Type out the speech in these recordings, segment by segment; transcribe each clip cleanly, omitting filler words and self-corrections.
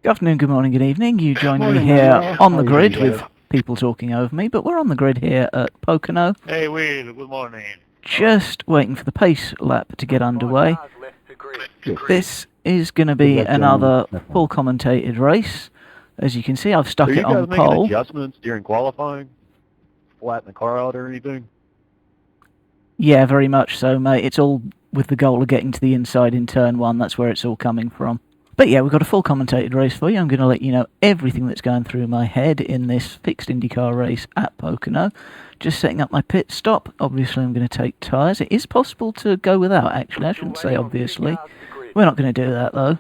Good afternoon, good morning, good evening. You join me Morning, here Manuel. on the How grid you with people talking over me, but we're on the grid here at Pocono. Hey, Will, good morning. Just waiting for the pace lap to get underway. This is going to be another full commentated race. As you can see, I've stuck Are it you guys on making pole. adjustments during qualifying? Flatten the car out or anything? Yeah, very much so, mate. It's all with the goal of getting to the inside in turn one. That's where it's all coming from. But yeah, we've got a full commentated race for you. I'm going to let you know everything that's going through my head in this fixed IndyCar race at Pocono. Just setting up my pit stop. Obviously, I'm going to take tyres. It is possible to go without, actually. I shouldn't say obviously. We're not going to do that, though.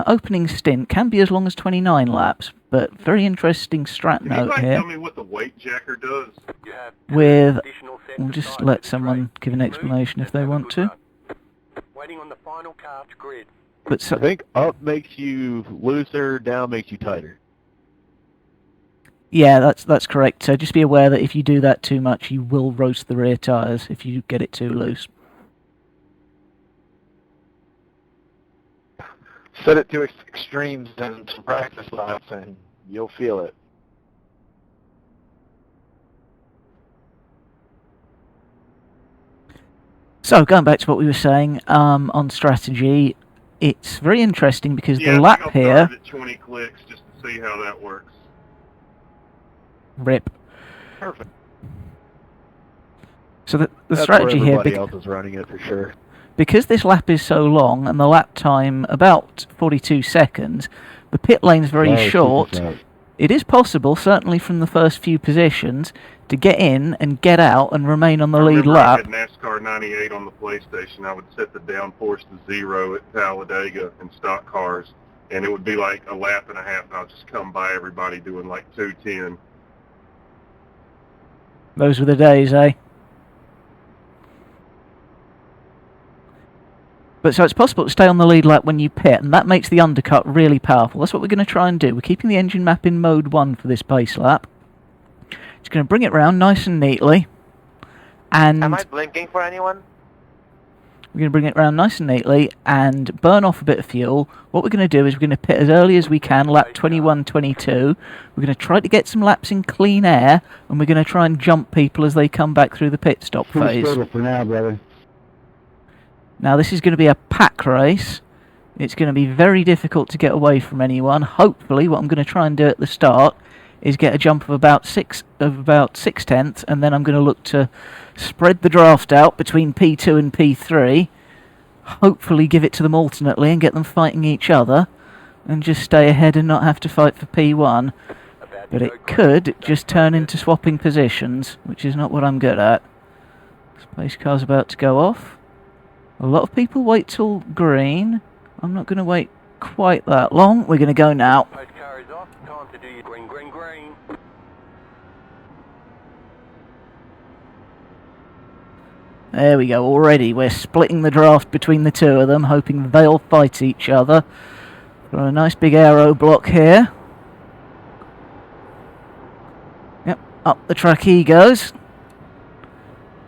Opening stint can be as long as 29 laps, but very interesting strat note Can you here. tell me what the weight jacker does? We'll just let someone give an explanation if they want to. Waiting on the final car to grid. But so, I think up makes you looser, down makes you tighter. yeah, that's correct. So just be aware that if you do that too much, you will roast the rear tyres if you get it too loose. Set it to extremes and some practice laps, and you'll feel it. So going back to what we were saying on strategy, it's very interesting because the lap I'll here. start it at 20 clicks just to see how that works. Rip. Perfect. So the That's strategy where here, everybody else is running it for sure. because this lap is so long and the lap time about 42 seconds, the pit lane's very short. It is possible, certainly from the first few positions, to get in and get out and remain on the lead lap. I had NASCAR 98 on the PlayStation. I would set the downforce to 0 at Talladega in stock cars, and it would be like a lap and a half, and I'll just come by everybody doing like 210. Those were the days, eh? But so it's possible to stay on the lead lap when you pit, and that makes the undercut really powerful. That's what we're going to try and do. We're keeping the engine map in mode 1 for this pace lap. It's going to bring it round nice and neatly. And Am I blinking for anyone? we're going to bring it round nice and neatly and burn off a bit of fuel. What we're going to do is we're going to pit as early as we can, lap 21, 22. We're going to try to get some laps in clean air, and we're going to try and jump people as they come back through the pit stop phase. For now, brother. Now this is going to be a pack race. It's going to be very difficult to get away from anyone. Hopefully what I'm going to try and do at the start is get a jump of about 6 tenths, and then I'm going to look to spread the draft out between P2 and P3. Hopefully give it to them alternately and get them fighting each other, and just stay ahead and not have to fight for P1. But it could just turn into swapping positions, which is not what I'm good at. Space car's about to go off. A lot of people wait till green. I'm not going to wait quite that long. We're going to go now. Car is off. Time to do your green, green, green. There we go. Already we're splitting the draft between the two of them, hoping they'll fight each other. Got a nice big aero block here. Yep, up the track he goes.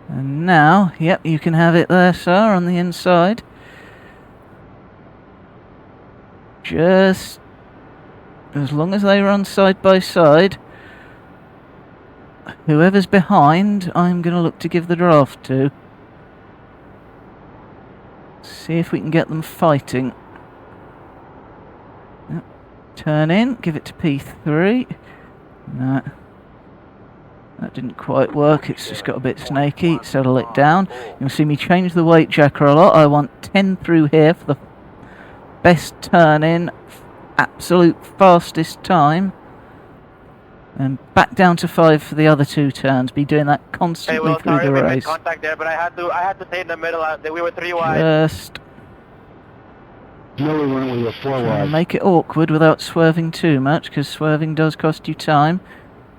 And now, yep, you can have it there, sir, on the inside. Just as long as they run side by side, whoever's behind, I'm going to look to give the draft to. See if we can get them fighting. Yep. Turn in, give it to P3. No. That didn't quite work, it's just got a bit snaky. Settle it down. You'll see me change the weight jacker a lot. I want 10 through here for the best turn in, absolute fastest time. And back down to 5 for the other 2 turns. Be doing that constantly through the we made race. contact there, but I had to stay in the middle. We were 3 wide. Just No, we weren't. We were 4 wide. make it awkward without swerving too much, because swerving does cost you time.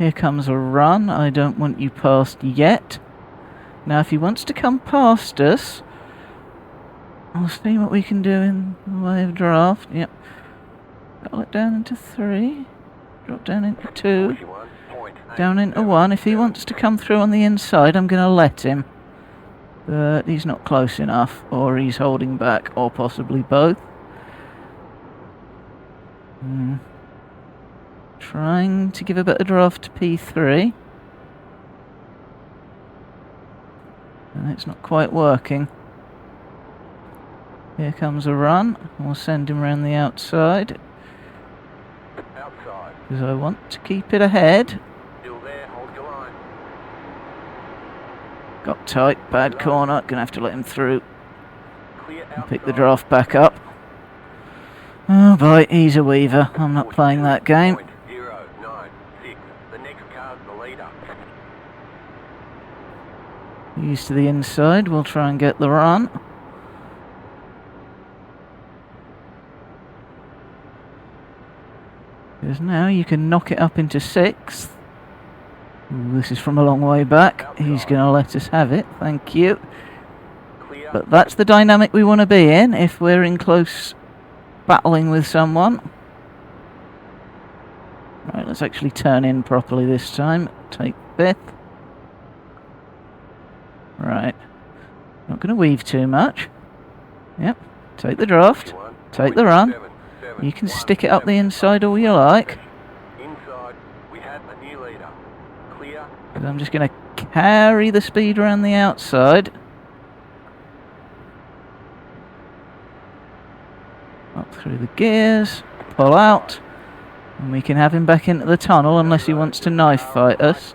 Here comes a run. I don't want you past yet. Now, if he wants to come past us, I'll see what we can do in the way of draft. Yep. Got it down into 3. Drop down into 2. Down into 1. If he wants to come through on the inside, I'm going to let him. But he's not close enough, or he's holding back, or possibly both. Trying to give a bit of draft to P3. And it's not quite working. Here comes a run. We'll send him around the outside. Because I want to keep it ahead. Still there, hold your line. Got tight, bad corner. Gonna have to let him through. Clear And pick the outside. draft back up. Oh boy, he's a weaver. I'm not playing that game. 096. The next car's the leader. He's to the inside. We'll try and get the run. Because now you can knock it up into 6th. Ooh, this is from a long way back. He's going to let us have it. Thank you. Clear. But that's the dynamic we want to be in if we're in close battling with someone. Right, let's actually turn in properly this time. Take 5th. Right. Not going to weave too much. Yep. Take the draft. Take the run. You can stick it up the inside all you like. Inside, we have a new leader. Clear. 'Cause I'm just going to carry the speed around the outside. Up through the gears. Pull out. And we can have him back into the tunnel unless he wants to knife fight us.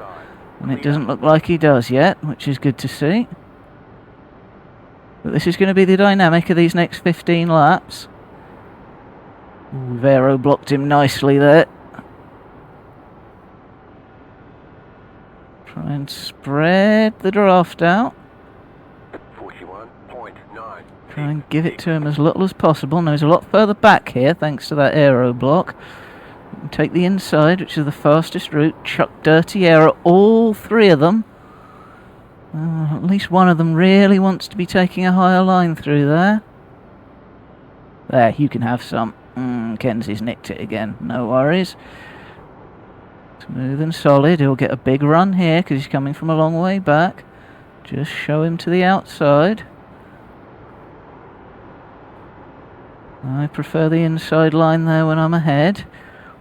And it doesn't look like he does yet, which is good to see. But this is going to be the dynamic of these next 15 laps. Ooh, we've aero blocked him nicely there. Try and spread the draft out. 41.9. Try and give it to him as little as possible. Now he's a lot further back here thanks to that aero block. You can take the inside, which is the fastest route. Chuck dirty air at all 3 of them. At least one of them really wants to be taking a higher line through there. There, you can have some. Kenzie's nicked it again. No worries. Smooth and solid. He'll get a big run here because he's coming from a long way back. Just show him to the outside. I prefer the inside line there when I'm ahead.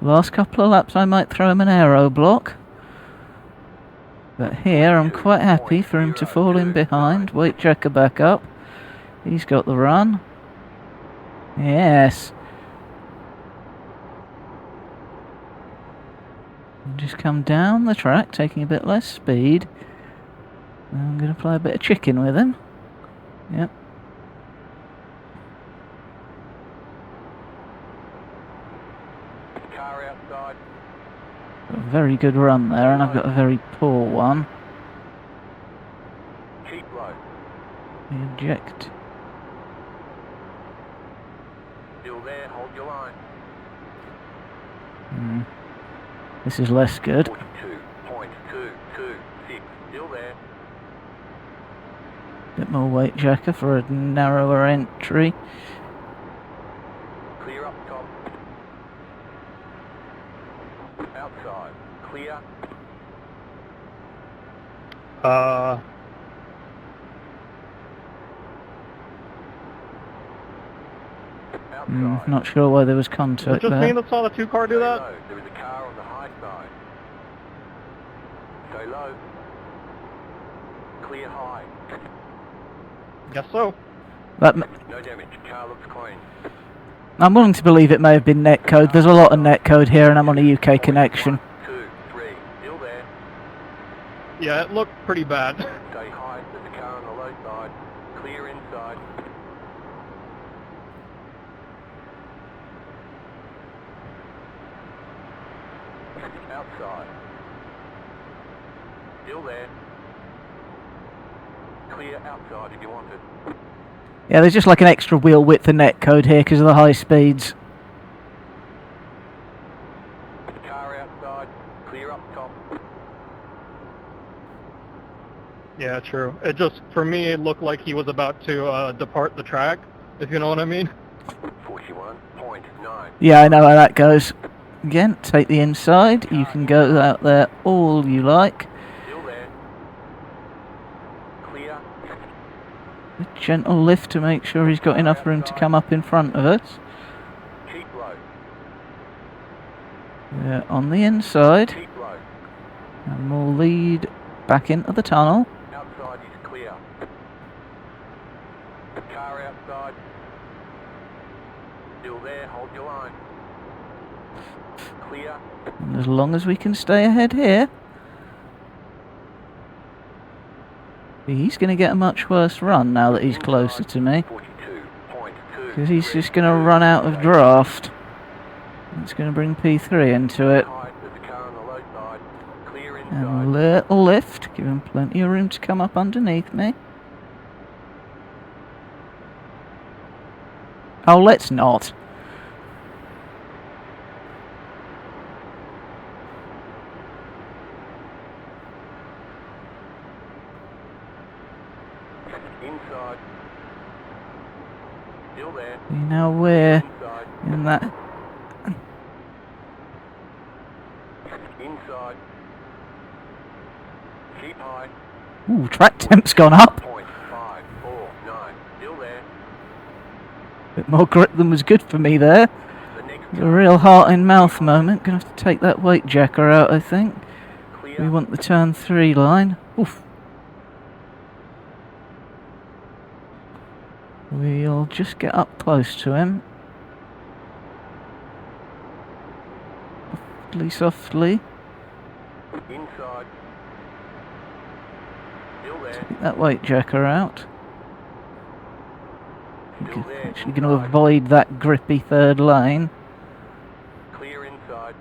Last couple of laps I might throw him an aero block. But here I'm quite happy for him to fall in behind. Wait, Checker back up. He's got the run. Yes. And just come down the track, taking a bit less speed. I'm going to play a bit of chicken with him. Yep. Car outside. Got a very good run there, and I've got a very poor one. Keep low. Eject. Still there, hold your line. This is less good. 42.226. Still there. Bit more weight jacker for a narrower entry. Clear up top. Outside. Clear. Outside. Not sure why there was Is it contact just me there. that saw the 2 car do Stay that? low. There is a car on the high side. Stay low. Clear high. Guess so. That No damage. Car looks clean. I'm willing to believe it may have been netcode. There's a lot of netcode here, and I'm on a UK connection. 2, 3. Still there. Yeah, it looked pretty bad. Stay high. There's a car on the low side. Clear inside. Outside. Still there. Clear outside if you want it. Yeah, there's just like an extra wheel width of netcode here because of the high speeds. Car outside. Clear up top. Yeah, true. It just, for me, it looked like he was about to depart the track, if you know what I mean. 41.9. Yeah, I know how that goes. Again, take the inside. You can go out there all you like. Still there. Clear. A gentle lift to make sure he's got enough room to come up in front of us. Keep low. We're on the inside, Keep low. and we'll lead back into the tunnel. Outside is clear. Car outside. Still there, hold your line. Clear. And as long as we can stay ahead here, he's going to get a much worse run now that he's closer to me. 42.2. Because he's just going to run out of draft. It's going to bring P3 into it. Height of the car on the low side. Clear And inside. a little lift, give him plenty of room to come up underneath me. Oh, let's not. Inside. Still there. You know we're Inside. in that. Inside. Keep high. Ooh, track temp's gone up. 0.549. Still there. Bit more grip than was good for me there. The next It was a real heart in mouth moment. Gonna have to take that weight jacker out, I think. clear. We want the turn 3 line. Oof. We'll just get up close to him. Softly, softly. Inside. Still there. Take that weight jacker out. Still there. Actually going to avoid that grippy third lane. Clear inside.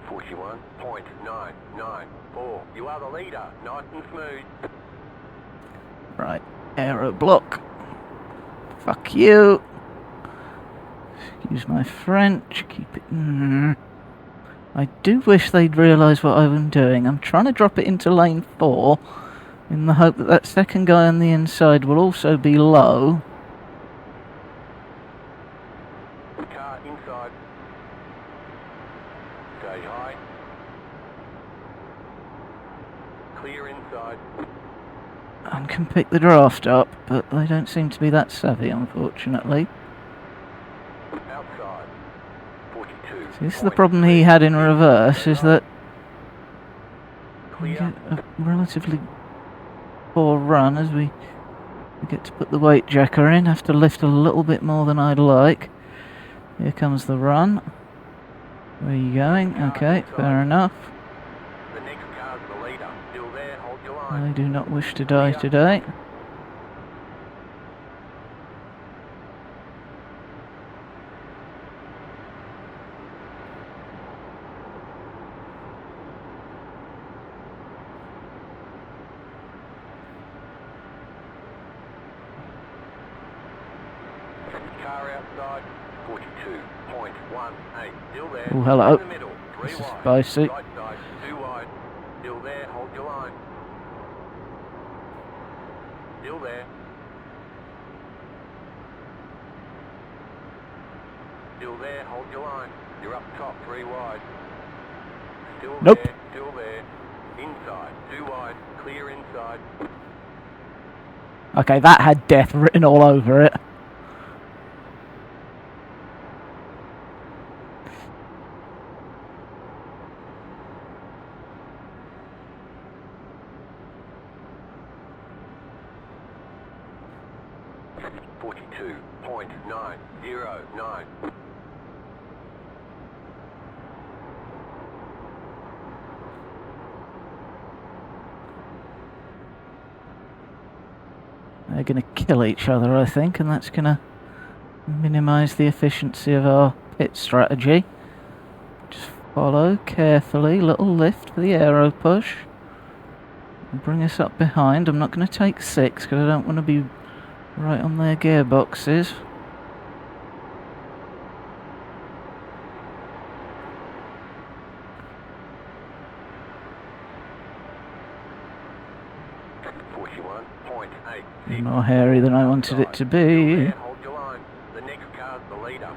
41.994. You are the leader. Nice and smooth. Right, aero block. Fuck you. Excuse my French. Keep it. I do wish they'd realise what I'm doing. I'm trying to drop it into lane 4 in the hope that that second guy on the inside will also be low. Car inside. Stay high. Clear inside. And can pick the draft up, but they don't seem to be that savvy, unfortunately. Outside. 42. So this is the problem he had in reverse, is that we Clear. get a relatively poor run as we get to put the weight jacker in. Have to lift a little bit more than I'd like. Here comes the run. Where are you going? Okay, fair enough. The next car's the leader. Still there. Hold your I line. do not wish to die today. Car outside. 42.18. Still there. Oh, hello. In the middle. Three This is wide. spicy. Right side. Two wide. Still there. Hold your line. Still there. Still there. Hold your line. You're up top. Three wide. Still Nope. there. Still there. Inside. Two wide. Clear inside. Okay, that had death written all over it. .909. They're going to kill each other, I think, and that's going to minimise the efficiency of our pit strategy. Just follow carefully, little lift for the aero push. And bring us up behind. I'm not going to take 6 because I don't want to be right on their gearboxes. More hairy than I wanted it to be. Hold your line. The next car's the leader.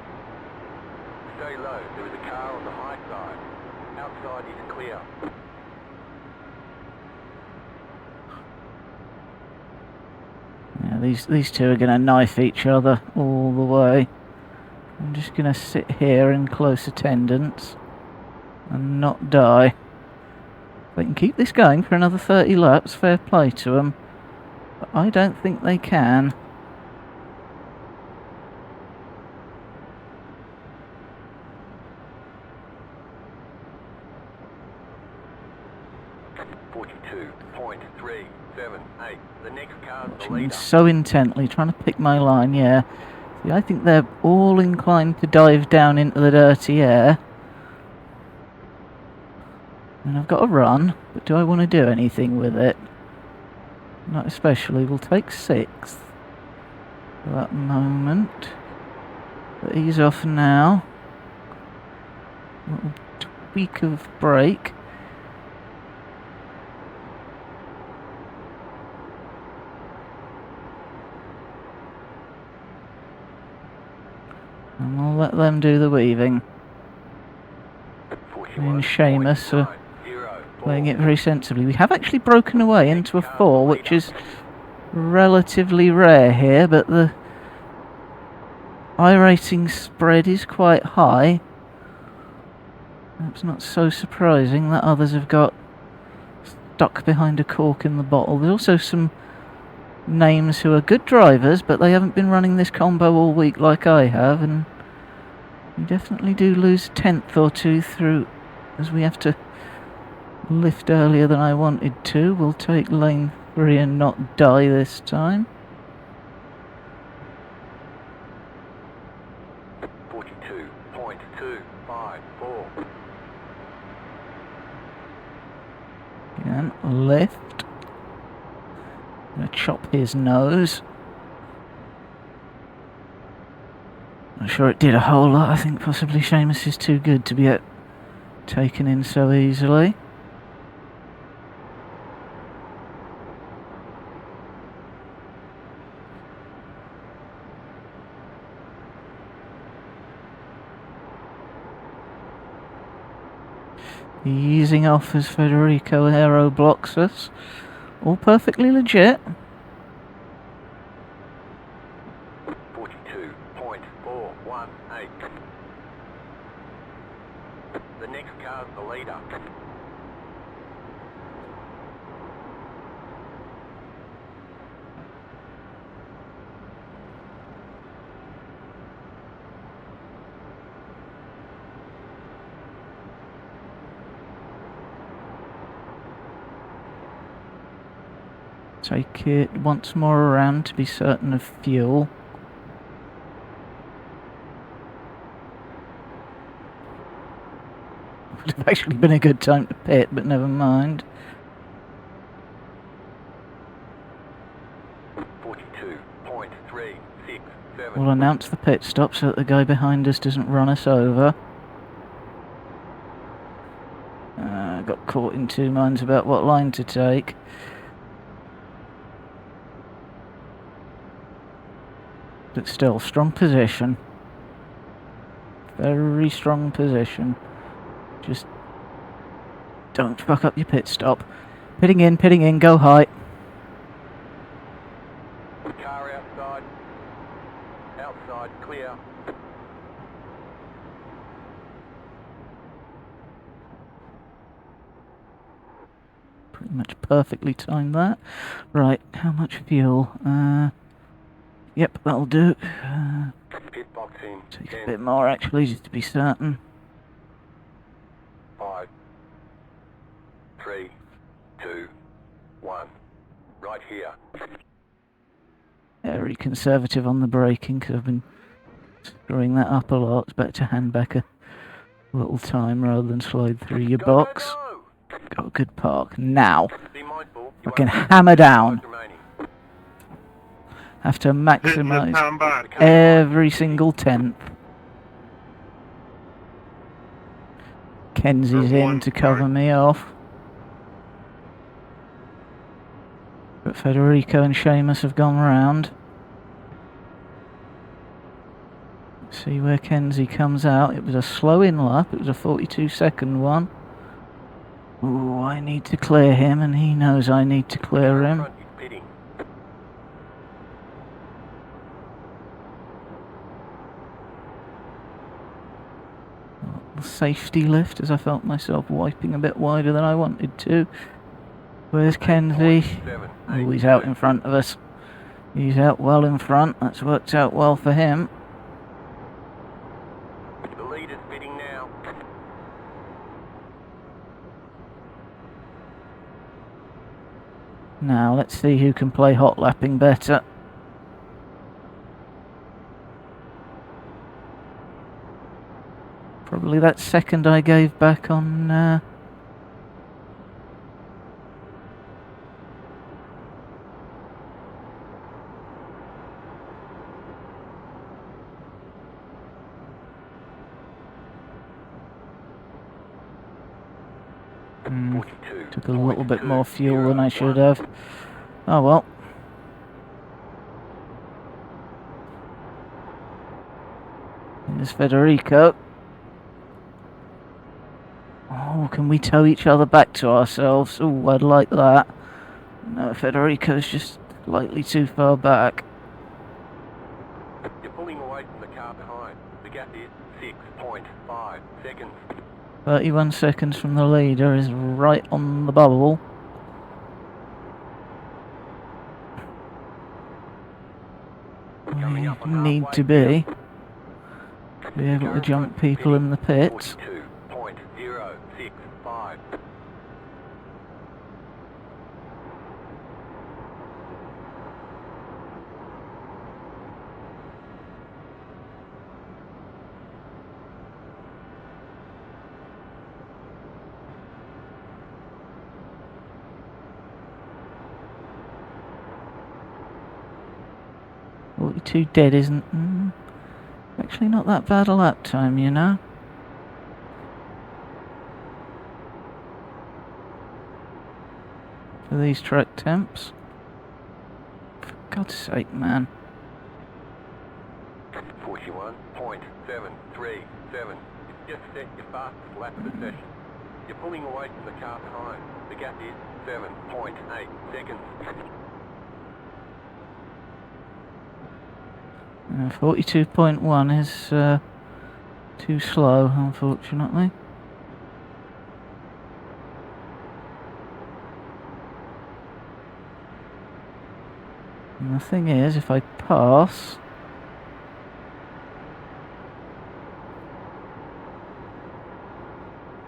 Stay low. There is a car on the high side. Outside is clear. Yeah, these two are going to knife each other all the way. I'm just going to sit here in close attendance and not die. If they can keep this going for another 30 laps, fair play to them. But I don't think they can. The next car's the Watching leader. so intently, trying to pick my line, yeah. See, I think they're all inclined to dive down into the dirty air. And I've got to run, but do I want to do anything with it? Not especially. We'll take 6th for that moment. But he's off now. A little tweak of brake. And we'll let them do the weaving. And Seamus are playing it very sensibly. We have actually broken away into a 4, which is relatively rare here, but the iRacing spread is quite high. It's not so surprising that others have got stuck behind a cork in the bottle. There's also some names who are good drivers, but they haven't been running this combo all week like I have, and we definitely do lose a 10th or 2 through, as we have to lift earlier than I wanted to. We'll take lane 3 and not die this time. 42.254. And lift. Gonna chop his nose. Not sure it did a whole lot. I think possibly Seamus is too good to be taken in so easily. Easing off as Federico Aero blocks us. All perfectly legit. 42.418. The next car's the leader. Take it once more around to be certain of fuel. Would have actually been a good time to pit, but never mind. 42.367. We'll announce the pit stop so that the guy behind us doesn't run us over. Got caught in 2 minds about what line to take. But still, strong position. Very strong position. Just don't fuck up your pit stop. Pitting in, go high. Car outside. Outside, clear. Pretty much perfectly timed that. Right, how much fuel? Yep, that'll do. Pit box in. Take 10, a bit more actually, just to be certain. 5, 3, 2, 1. Right here. Very conservative on the braking because I've been screwing that up a lot. It's better to hand back a little time rather than slide through your box. Go. Got a good park. Now, Be mindful. I can hammer down. Have to Hitting the maximise time by. every single 10th. Kenzie's in to cover me off. But Federico and Seamus have gone round. See where Kenzie comes out. It was a slow in lap. It was a 42-second one. Ooh, I need to clear him, and he knows I need to clear him. safety lift as I felt myself wiping a bit wider than I wanted to. Where's Kenzie? Oh, he's out in front of us. He's out well in front. That's worked out well for him. The lead is bidding now. Now, let's see who can play hot lapping better. Probably that second I gave back on... Took a little bit more fuel than I should have. Oh well. Here's Federico. Oh, can we tow each other back to ourselves? Oh, I'd like that. No, Federico's just slightly too far back. You're pulling away from the car behind. The gap is 6.5 seconds. 31 seconds from the leader is right on the bubble. We need to be able to jump people in the pits. 42.065. 42 dead isn't... actually not that bad a lap time, you know. For these track temps. For God's sake, man. 41.737. Just set your fastest lap of the session. You're pulling away from the car behind. The gap is 7.8 seconds. 42.1 is too slow, unfortunately. And the thing is, if I pass...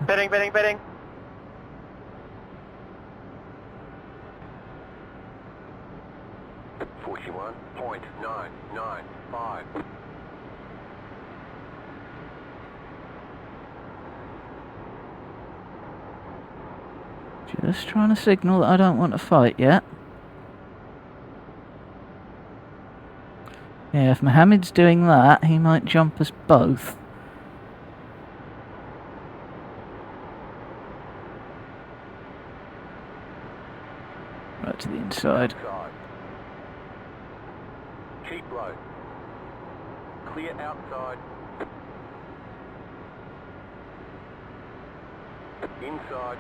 Bidding. 41.995. Just trying to signal that I don't want to fight yet. Yeah, if Mohammed's doing that, he might jump us both. Right to the inside. Keep low. Clear outside. Inside.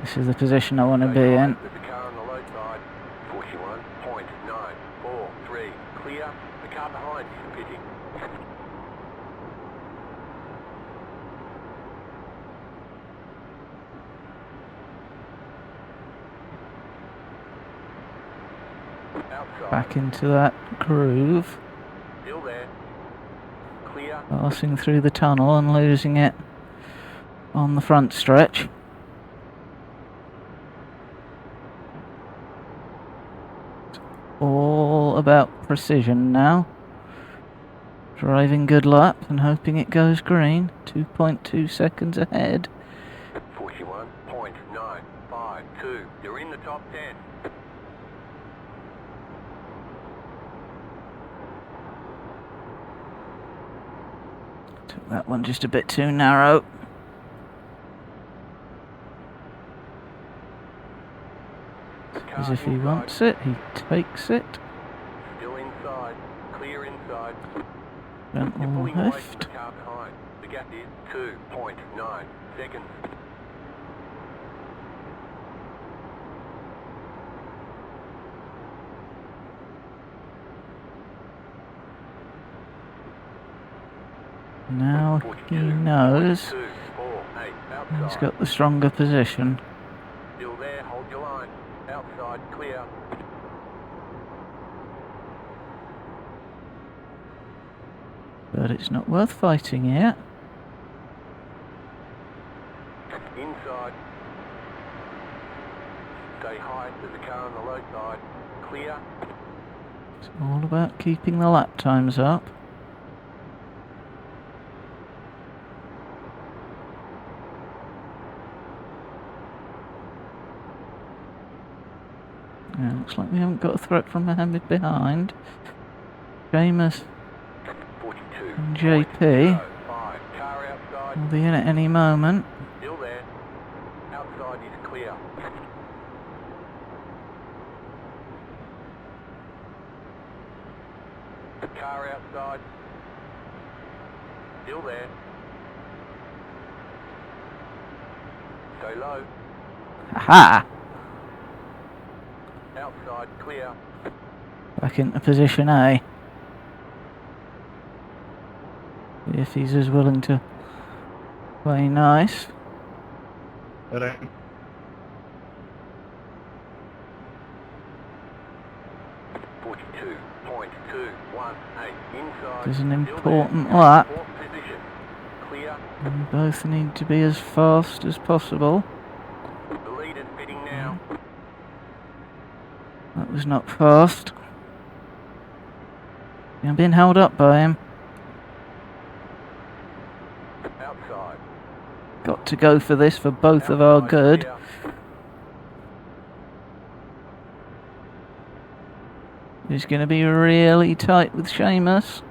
This is the position I want to be in. With the car on the low side. 41.943. Clear. The car behind is pitting. Outside. Back into that groove. Still there. Clear. Passing through the tunnel and losing it on the front stretch. It's all about precision now. Driving good lap and hoping it goes green. 2.2 seconds ahead. 41.952. You're in the top 10. Took that one just a bit too narrow. As if he wants it, he takes it. Still inside. Clear inside. Gentle Pulling away from lift. the car behind. The gap is 2.9 seconds. Now he knows he's got the stronger position. Still there, hold your line. Outside, clear. But it's not worth fighting yet. Inside. Stay high, there's a car on the low side. Clear. It's all about keeping the lap times up. Yeah, looks like we haven't got a threat from Mohammed behind. Seamus 42. and JP Car outside. will be in at any moment. Still there. Outside is clear. Car outside. Still there. Stay low. Aha! Outside clear. Back into position A. See if he's as willing to play nice. That ain't. Inside. There's an Still important there. lap. Fourth position. Clear. We both need to be as fast as possible. The leader's fitting now. That was not fast. I'm being held up by him. Outside. Got to go for this for both of our good. Clear. It's going to be really tight with Seamus.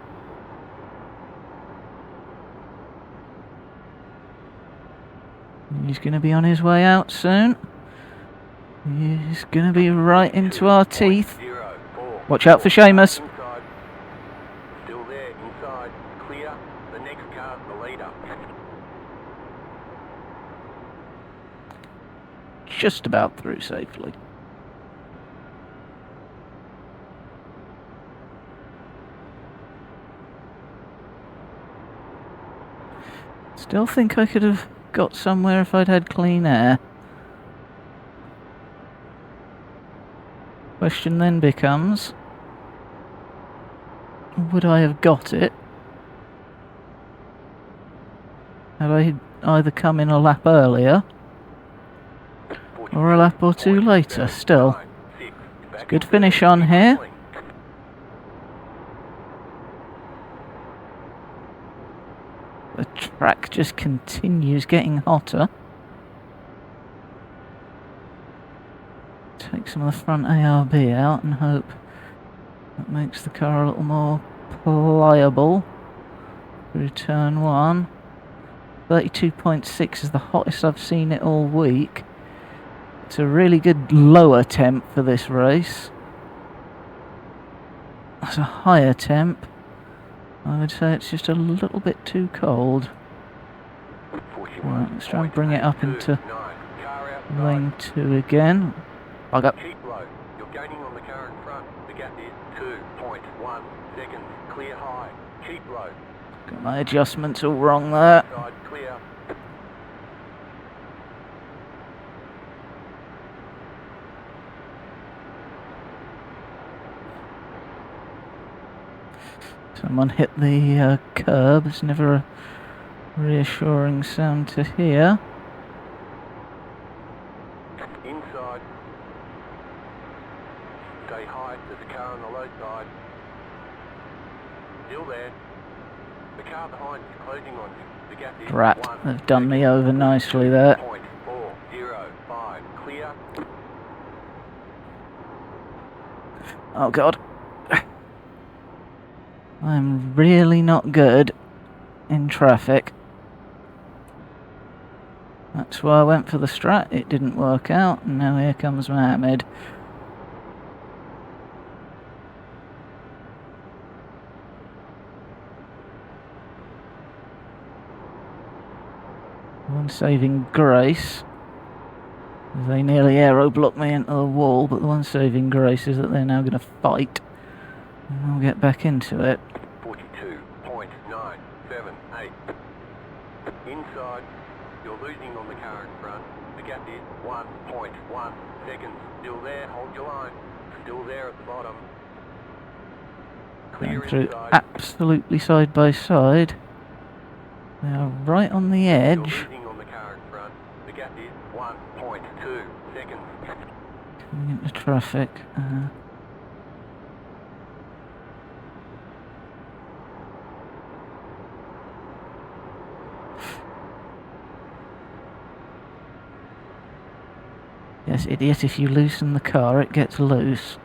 He's going to be on his way out soon. He's going to be right into our teeth. 0.04. Watch out for Seamus. Inside. Still there, inside. Clear. The next car's the leader. Just about through safely. Still think I could have got somewhere if I'd had clean air. Question then becomes, would I have got it had I either come in a lap earlier or a lap or two later? Still, it's a good finish on here. The track just continues getting hotter. Take some of the front ARB out and hope that makes the car a little more pliable through turn 1. 32.6 is the hottest I've seen it all week. It's a really good lower temp for this race. That's a higher temp. I would say it's just a little bit too cold. Right, let's try and bring it up into lane 2 again. I got. Keep low. You're gaining on the car in front. The gap is 2.1 seconds. Clear high. Keep low. Got my adjustments all wrong there. Side clear. Someone hit the curb. It's never a reassuring sound to hear. Inside. Stay high. There's a car on the low side. Still there. The car behind is closing on you. The gap is Drat, 1 they've done me over nicely there. 0.405. Clear. Oh god. I'm really not good in traffic. That's why I went for the strat. It didn't work out, and now here comes Mohammed. One saving grace. They nearly aero blocked me into the wall, but the one saving grace is that they're now going to fight. And we'll get back into it. 42.97 Inside, you're losing on the car in front. The gap is 1.1 seconds. Still there, hold your line. Still there at the bottom. Going Clear through inside. absolutely side by side. They are right on the You're edge. losing on the car in front. The gap is 1.2 seconds. Coming into traffic. Yes, idiot, if you loosen the car, it gets loose.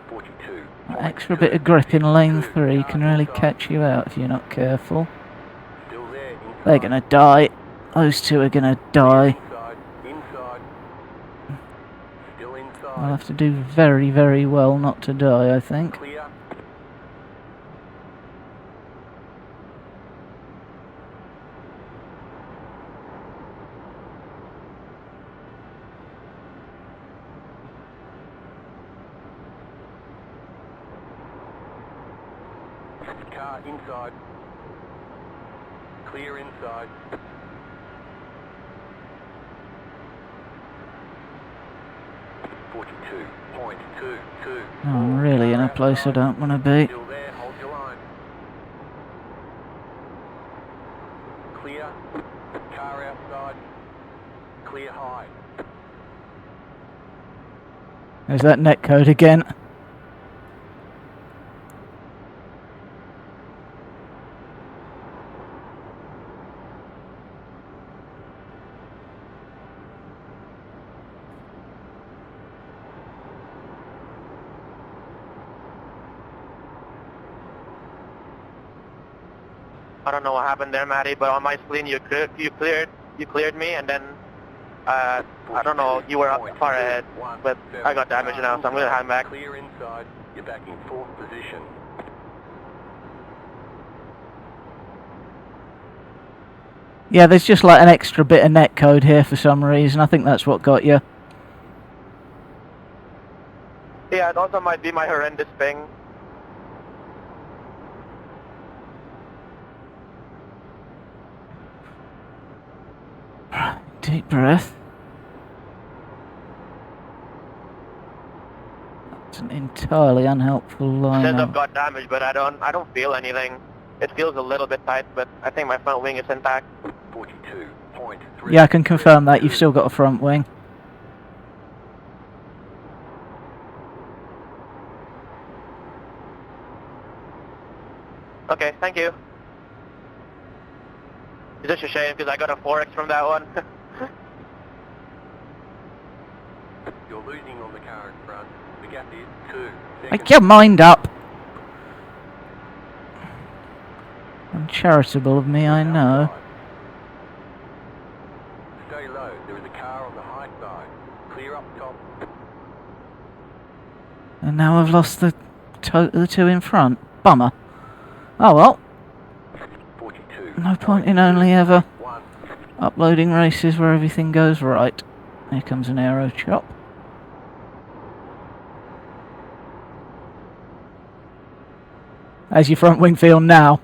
42. That extra bit of grip in lane 3 can really catch you out if you're not careful. Still there, inside. They're gonna die. Those two are gonna die. Inside, inside. Still inside. I'll have to do very, very well not to die, I think. Clear. Car inside. Clear inside. I'm really in a place I don't want to be. Still there, hold your line. Clear. Car outside. Clear high. There's that netcode again. I don't know what happened there, Matty, but on my screen you cleared me, and then I don't know, you were far ahead, but I got damaged now, so I'm gonna hand back. Clear inside. You're back in fourth position. Yeah, there's just like an extra bit of netcode here for some reason. I think that's what got you. Yeah, it also might be my horrendous ping. Deep breath. That's an entirely unhelpful line. Says I've got damage, but I don't feel anything. It feels a little bit tight, but I think my front wing is intact. 42.3. Yeah, I can confirm that. You've still got a front wing. Okay, thank you. It's just a shame because I got a 4X from that one. You're losing on the car in front. The gap is 2 seconds. Make your mind up. Uncharitable of me, I know. Stay low. There is a car on the high side. Clear up top. And now I've lost the two in front. Bummer. Oh well. 42. No point in only ever 1. uploading races where everything goes right. Here comes an aero chop. How's your front wing feel now?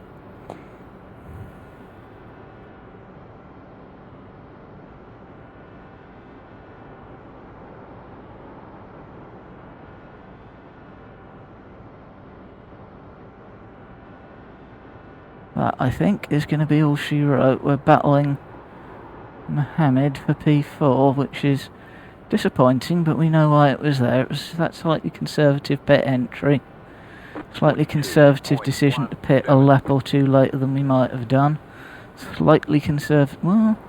That, I think, is going to be all she wrote. We're battling Mohammed for P4, which is disappointing, but we know why it was there. It was that slightly conservative pit entry. Slightly conservative decision to pit a lap or two later than we might have done. Slightly conservative... Well,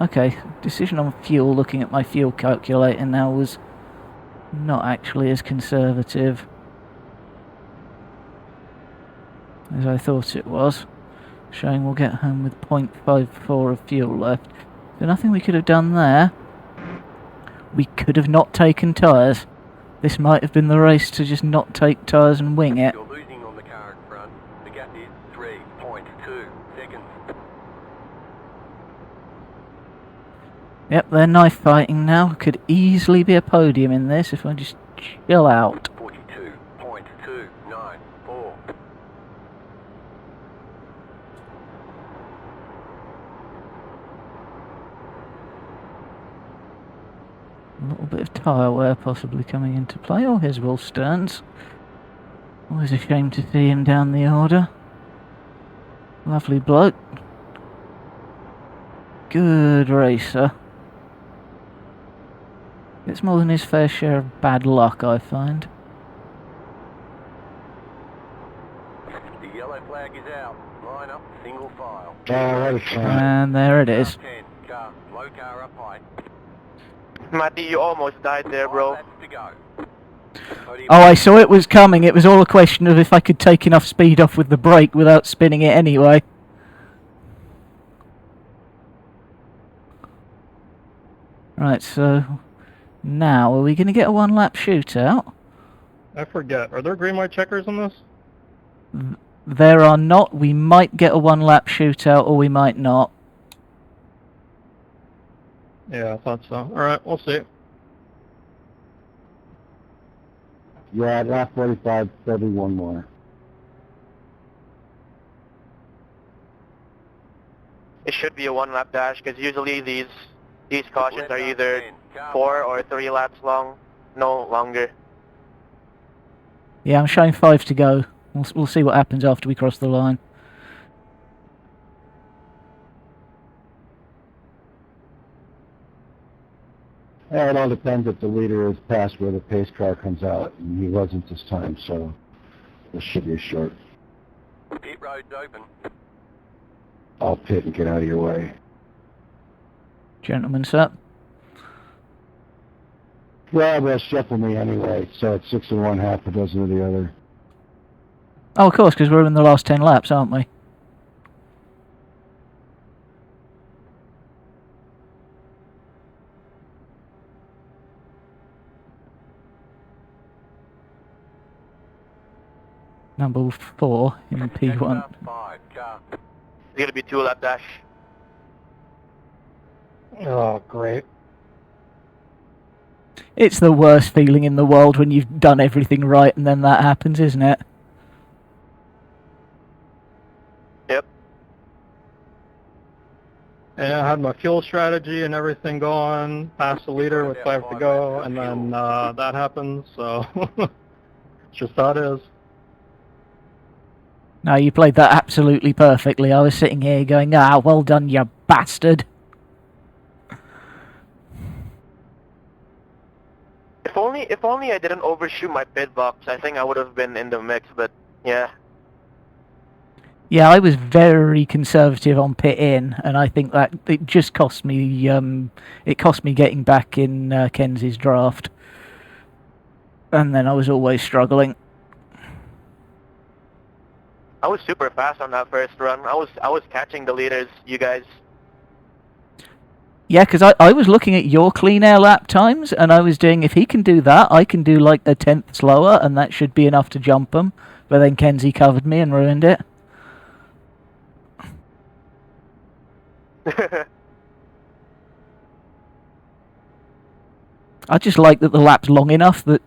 okay. Decision on fuel, looking at my fuel calculator now, was not actually as conservative as I thought it was. Showing we'll get home with 0.54 of fuel left. So nothing we could have done there. We could have not taken tyres. This might have been the race to just not take tyres and wing it. You're losing on the car in front. The gap is 3.2 seconds. Yep, they're knife fighting now. Could easily be a podium in this if I just chill out. 42.294. A little bit of tyre wear possibly coming into play. Oh, here's Will Stearns. Always a shame to see him down the order. Lovely bloke. Good racer. Gets more than his fair share of bad luck, I find. The yellow flag is out. Line up, single file. And there it is. 10, car, low car up high. Matty, you almost died there, bro. 5 laps to go. Oh, I saw it was coming. It was all a question of if I could take enough speed off with the brake without spinning it anyway. Right, so now are we going to get a one-lap shootout? I forget. Are there green light checkers on this? There are not. We might get a one-lap shootout or we might not. Yeah, I thought so. Alright, we'll see. Yeah, at lap 45, there'll be one more. It should be a one-lap dash, because usually these cautions are either 4 or 3 laps long, no longer. Yeah, I'm showing 5 to go. We'll see what happens after we cross the line. Yeah, it all depends if the leader is past where the pace car comes out, and he wasn't this time, so this should be short. Pit road's open. I'll pit and get out of your way. Gentlemen, sir. Well, they'll shuffle me anyway, so it's 6 and 1, half a dozen of the other. Oh, of course, because we're in the last 10 laps, aren't we? Number 4 in P1. 5, car. It's gonna be 2-lap dash. Oh, great. It's the worst feeling in the world when you've done everything right and then that happens, isn't it? Yep. And I had my fuel strategy and everything going, past the leader with 5 to go, and then that happens, so it's just how it is. No, you played that absolutely perfectly. I was sitting here going, ah, well done, you bastard. If only I didn't overshoot my pit box, I think I would have been in the mix, but yeah. Yeah, I was very conservative on pit in, and I think that it just cost me. It cost me getting back in Kenzie's draft, and then I was always struggling. I was super fast on that first run. I was catching the leaders, you guys. Yeah, because I was looking at your clean air lap times, and I was doing, if he can do that, I can do like a 10th slower, and that should be enough to jump him. But then Kenzie covered me and ruined it. I just like that the lap's long enough that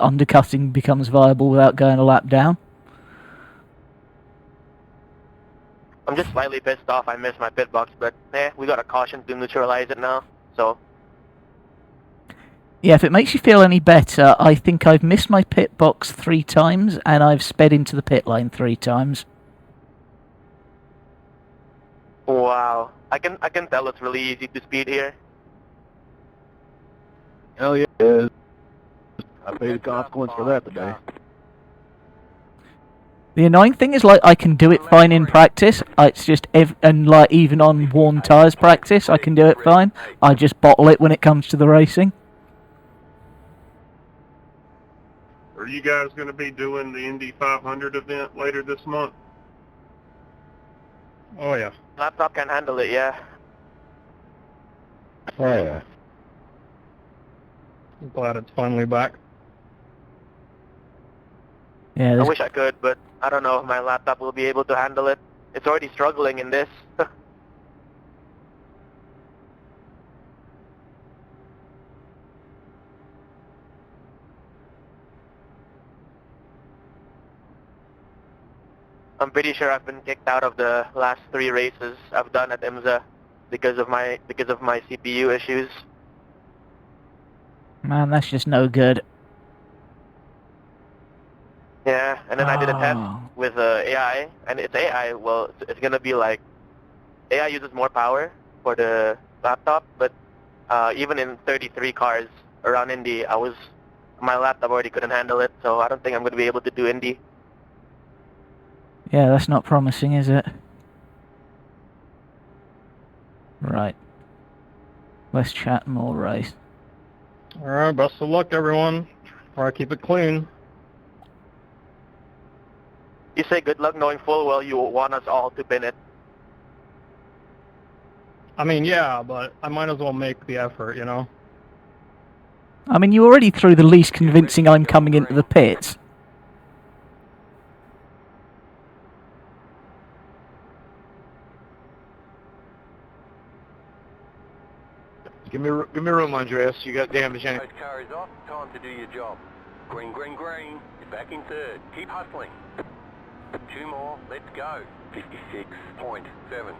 undercutting becomes viable without going a lap down. I'm just slightly pissed off I missed my pit box, but we got a caution to neutralize it now, so. Yeah, if it makes you feel any better, I think I've missed my pit box 3 times, and I've sped into the pit lane 3 times. Wow. I can tell it's really easy to speed here. Hell yeah, it is. I paid the consequence for that today. The annoying thing is, like, I can do it fine in practice. It's just, and like even on worn tyres practice, I can do it fine. I just bottle it when it comes to the racing. Are you guys going to be doing the Indy 500 event later this month? Oh, yeah. Laptop can handle it, yeah. Oh, yeah. I'm glad it's finally back. Yeah, I wish I could, but I don't know if my laptop will be able to handle it. It's already struggling in this. I'm pretty sure I've been kicked out of the last 3 races I've done at IMSA because of my CPU issues. Man, that's just no good. Yeah, and then I did a test Oh. with AI, and it's AI. Well, it's gonna be like AI uses more power for the laptop, but even in 33 cars around Indy, my laptop already couldn't handle it, so I don't think I'm gonna be able to do Indy. Yeah, that's not promising, is it? Right. Less chat, more race. Alright, best of luck, everyone. Try to keep it clean. You say good luck knowing full well you want us all to pin it. I mean, yeah, but I might as well make the effort, you know? I mean, you already threw the least convincing I'm coming into the pits. Give me room, Andreas. You got damage in it. First car is off, time to do your job. Green, green, green. You're back in third. Keep hustling. 2 more, let's go. 56.7.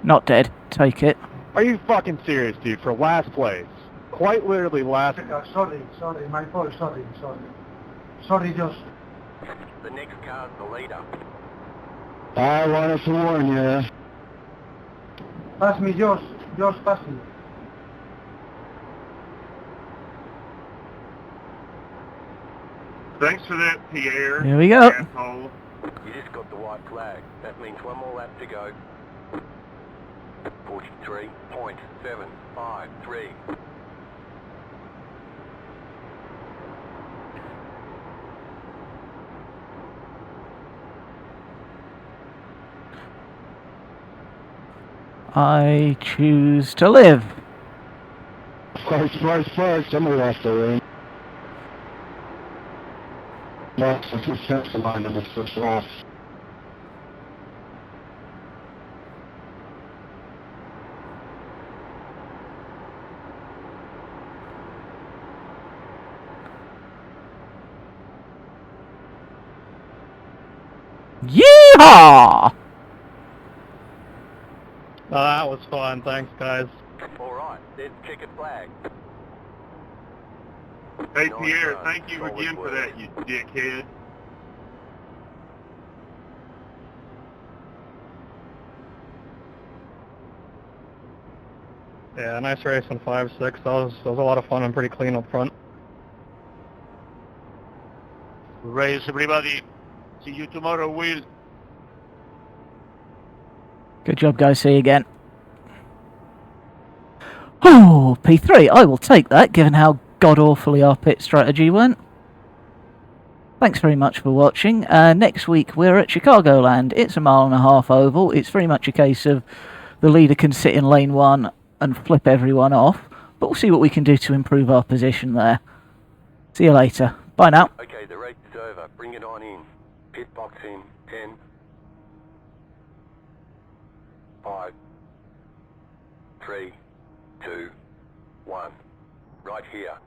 Not dead. Take it. Are you fucking serious, dude? For last place. Quite literally last. Sorry, my fault, sorry. Sorry, Josh. The next car's the leader. I wanted to warn you. Pass me, Josh, pass me. Thanks for that, Pierre. Here we go. Asshole. You just got the white flag. That means 1 more lap to go. 43.753. I choose to live. First, somebody lost the ring. Lost the suspension line in the first off. Yeehaw! That was fun. Thanks, guys. Alright, there's checkered flag. Hey, Nice Pierre, run. thank you Solid again for work. that, you dickhead. Yeah, nice race on 5-6. That was a lot of fun and pretty clean up front. Race, everybody. See you tomorrow, Will. Good job, guys. See you again. Oh, P3. I will take that, given how god-awfully our pit strategy went. Thanks very much for watching. Next week, we're at Chicagoland. It's a 1.5 mile oval. It's very much a case of the leader can sit in lane 1 and flip everyone off. But we'll see what we can do to improve our position there. See you later. Bye now. Okay, the race is over. Bring it on in. Pit box in 10, 5, 3, 2, 1. Right here.